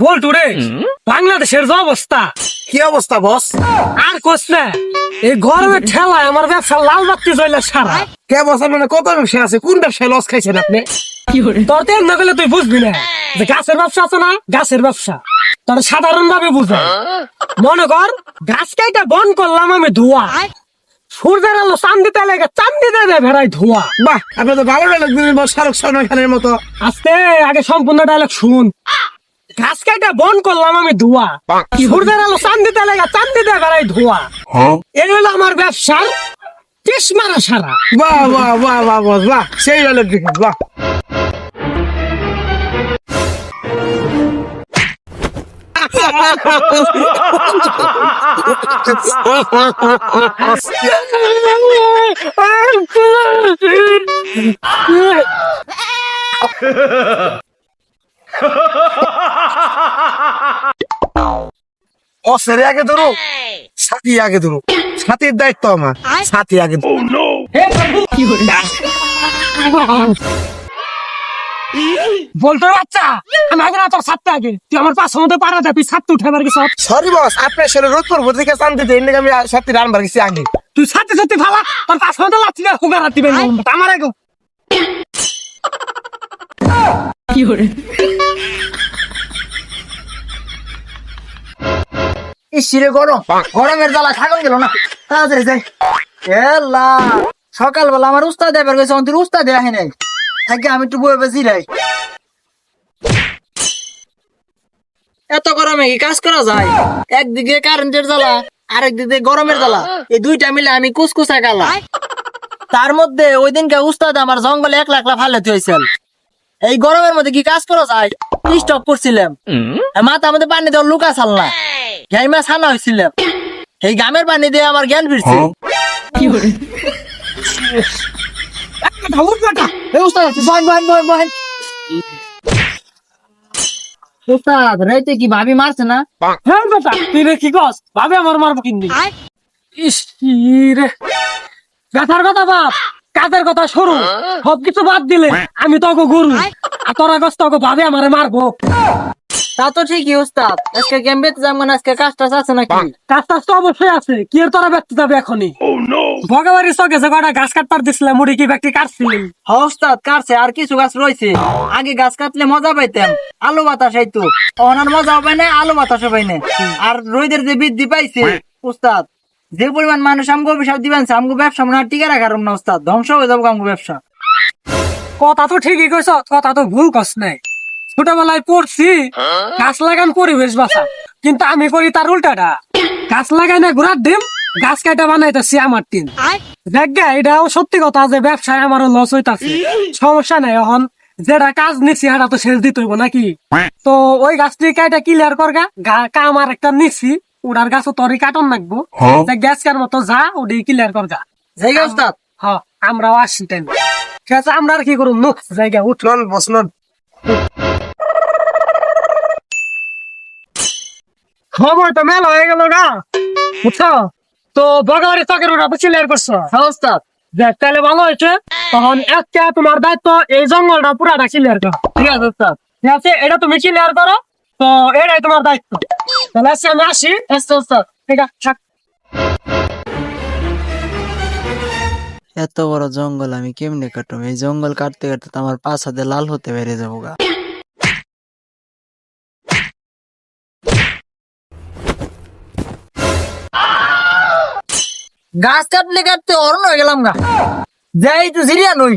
বলটু রে, বাংলাদেশের যে অবস্থা, কি অবস্থা বস? আর কোস না, এই গরমের ঠেলায় আমার ব্যবসা লাল বাতি জ্বলে সারা। কে বস? মানে কত ব্যবসা আছে? কোন ব্যবসায় লস খাইছেন আপনি? তোর তো এমনি করলে তুই বুঝবি না যে গাছের ব্যবসা আছে না, গাছের ব্যবসা তোর সাধারণ ভাবে বুঝে। মনে কর গাছ কাইটা বন করলাম আমি ধোয়া, সূর্যের আলো চান্দিতে লেগে চান্দিতে দেয় ভেড়াই ধোয়া। বাহ, আপনি তো ভালো ডায়লগ দিলেন বস, শাহরুখ সালমান খানের মতো। আস্তে আগে সম্পূর্ণ ডায়লগ শুন। গাছ কাইটা বন করলাম আমি ধোয়া, সূর্যের আলো চান্দিতে লেগে চান্দিতে ভেড়াই ধোয়া। এই হলো আমার ব্যবসার টেস মারা সারা। বাহ বাহ বাহ বাহ বস, বাহ, সেই ডায়লগ দেখুন, বাহ। অসের আগে ধরো, সাথী আগে ধরো, সাথীর দায়িত্ব আমার, সাথী আগে ধরো। বলতো বাচ্চা, আমি আগে না তোর ছাত্র আগে, তুই আমার পাশের মধ্যে পারা যাবি ছাত্র উঠে পারবি সব। সরি বস, আপনার সাথে রোদ করবো দেখে শান্তি দেন, আমি সাথী রানবার গেছি আগে। তুই ছাত্র ছাত্রী ভালা, তোর পাশের মধ্যে লাচ্ছি না হুগার হাত দিবেন আমার আগে। ইসিরে গরম, গরমের জ্বালা থাকুন গেল না, তাড়াতাড়ি যাই। এলা সকালবেলা আমার উস্তাদ এবার গেছে, অন্তর উস্তাদ আহে নাই, থাকে আমি একটু বয়ে বেশি রাই। এত গরমে কি কাজ করা যায়? একদিকে কারেন্টের জ্বালা, আরেকদিকে গরমের জ্বালা, এই দুইটা মিলে আমি কুসকুসা গালা। তার মধ্যে ওই দিনকে উস্তাদ আমার জঙ্গলে একলা একলা ফালেতে হয়েছিল। এই গরমের মধ্যে কি কাজ করা যায়? স্টক করছিলাম, মাথা মধ্যে পানি দেওয়ার লুকা ছাল না, ঘাইমা ছানা হয়েছিলাম, এই গামের পানি দিয়ে আমার জ্ঞান ফিরছে। উস্তাদ রাইতে কি ভাবি মারছে না? হ্যাঁ বেটা, তুই রে কি কস ভাবে আমার মারবো কিনবি? ইস রে, ব্যথার কথা বাপ, কাজের কথা সরু, সবকিছু বাদ দিলে আমি তোকে গরু, আর তোরা গছ তোকে ভাবে আমারে মারবো। তা তো ঠিকই উস্তাদ, আজকে গেম বেতে যাবো না, আজকে কাজটা আছে নাকি? কাজ টাজ তো অবশ্যই আছে, কি এর তোরা ব্যক্তি যাবে এখনই? ভগবানের চোখে যে কটা গাছ কাটবার দিছিলাম, মুড়ি কি ব্যক্তি কাটছিলেন? হ্যাঁ উস্তাদ কাটছে, আর কিছু গাছ রয়েছে। আগে গাছ কাটলে মজা পাইতাম, আলু বাতাস হইতো, ওনার মজা পাই না, আলু বাতাস পাই না। আর রোদের যে বৃদ্ধি পাইছে উস্তাদ, যে পরিমাণ মানুষ আমগো অভিশাপ দিবেন, আমগো ব্যবসা মনে হয় টিকে রাখার না উস্তাদ, ধ্বংস হয়ে যাবো আমগো ব্যবসা। কথা তো ঠিকই কইছ, কথা তো ভুল কস নাই। ছোটবেলায় পড়ছি গাছ লাগান পরিবেশ বাঁচা, কিন্তু আমি করি তার উল্টাটা, গাছ লাগাই না ঘোরার ডিম, গাছ কাটা বানাইতেছি আমার টিম। দেখ গে, এটাও সত্যি কথা যে ব্যবসায় আমারও লস হইতাছে, সমস্যা নাই। এখন যেটা কাজ নিচ্ছি সেটা তো শেষ দিতে হইব নাকি? তো ওই গাছটি কাটা ক্লিয়ার করগা, কাম আর একটা নিচ্ছি, ওটার গাছও তোরই কাটন লাগবো, গ্যাস কার মতো যা ওটি ক্লিয়ার করগা। জায়গা উস্তাদ, হ, আমরাও আসছি টাইম। ঠিক আছে, আমরা আর কি করুন, নো জায়গা উঠ। নন বস, নন। খবর তো মেলা হয়ে গেল না, বুঝছো? তো বগাবাড়ি চকের ওটা ক্লিয়ার করছো? হ্যাঁ উস্তাদ। দেখ তাহলে ভালো হয়েছে। তখন একটা তোমার দায়িত্ব এই জঙ্গলটা পুরাটা ক্লিয়ার করো। ঠিক আছে উস্তাদ। ঠিক আছে, এটা তুমি ক্লিয়ার করো, তো এটাই তোমার দায়িত্ব। তাহলে আজকে আমি আসি। আচ্ছা উস্তাদ। ঠিক আছে, থাক। এত বড় জঙ্গল আমি কেমনে কাটবো? এই জঙ্গল কাটতে কাটতে তো আমার পাশ হাতে লাল হতে বেড়ে যাবো গা। গাছ কাটলে কাটতে অরণ হয়ে গেলাম গা, যাই তো সিরিয়া নই।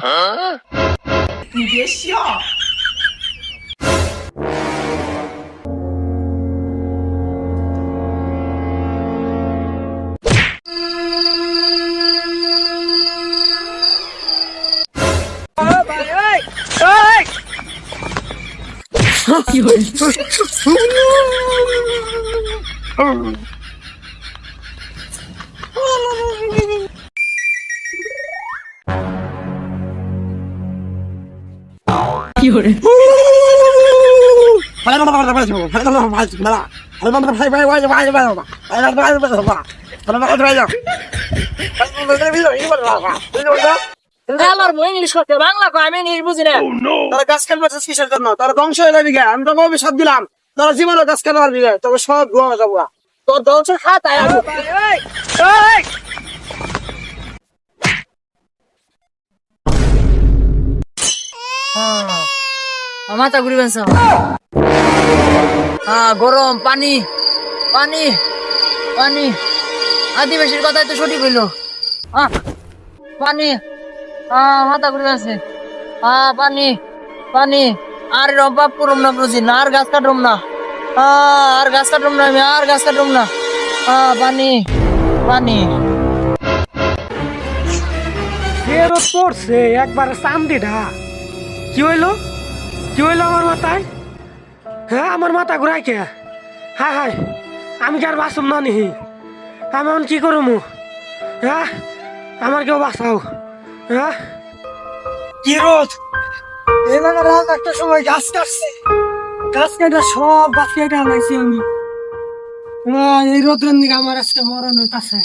আমার বই ইংলিশ করতে, বাংলা কয়, আমি ইংলিশ বুঝি না। তারা গাছ কাটবার কিসের জন্য? তারা ধ্বংস হয়ে যাবি গে, আমি তোকে অভিশাপ দিলাম। তোরা জীবনে গাছ কেন পারবি না তবে সব ধোয়া যাবো তোর ধ্বংসের খাতায় আমি। মাথা ঘুরিবেন গরম পানি পানি পানি আদিবাসীর কথাই তো সঠিক হইলো পানি মাথা ঘুরিবেন পানি পানি আর রবাব করুম না বুঝি না আর গাছ কাটুম না আর গাছ কাটুম না আমি আর গাছ কাটুম না পানি পানি ফেরত পড়ছে একবারে চান্দিটা কি হইলো আমার মাথায়? হ্যাঁ আমার মাথা ঘুরাই কে? হায় হায় আমি কি আর বাঁচুম না নিহি? আমি এখন কি করবো? হ্যাঁ আমার কেউ বাঁচাও। হ্যাঁ কি রোদ এলাকা রাত একটা সময় গাছ কাটছে, গাছ কাটা সব গাছ কেটে আনাইছি আমি। এই রোদ্রের দিকে আমার আজকে মরণ হইতাছে।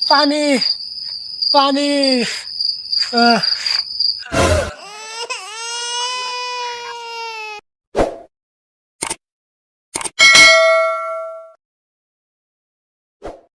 পানি পানি